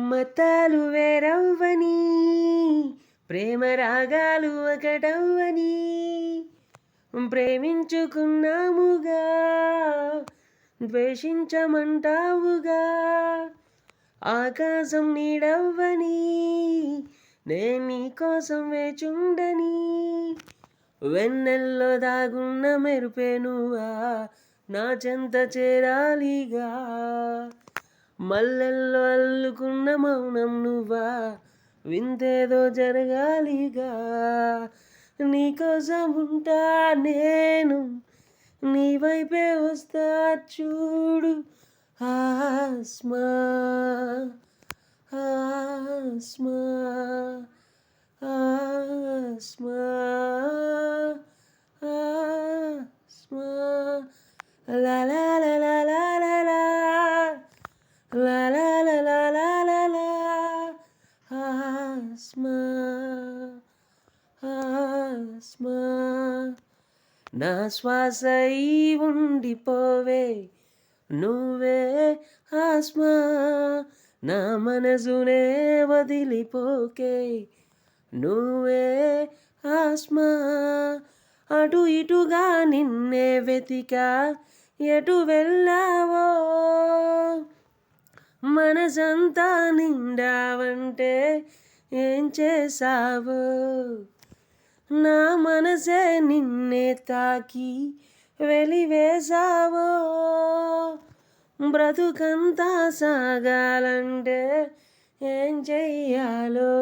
మతాలు వేరవ్వని ప్రేమ రాగాలు ఒకటవ్వని ప్రేమించుకున్నాముగా ద్వేషించమంటావుగా ఆకాశం నీడవ్వని నేను నీ కోసం వేచుండని వెన్నెల్లో దాగున్న మెరుపే నువ్వా నా చెంత చేరాలిగా మల్లెల్లో అల్లుకున్న మౌనం నువ్వా వింతేదో జరగాలిగా నీకోసం ఉంటా నేను నీ వైపే వస్తా చూడు ఆస్మా ఆస్మా ఆస్మా ఆస్మా లా లా లా లా లా లా లా లా లా లా లా లా లా లా ఆస్మా ఆస్మా నా శ్వాసై ఉండిపోవే నువ్వే ఆస్మా నా మనసునే వదిలిపోకే నువ్వే ఆస్మా అటు ఇటుగా నిన్నే వెతికా ఎటు వెళ్ళావో మనసంతా నిండావంటే ఏం చేసావో నా మనసే నిన్నే తాకి వెలివేసావో బ్రతుకంతా సాగాలంటే ఏం చెయ్యాలో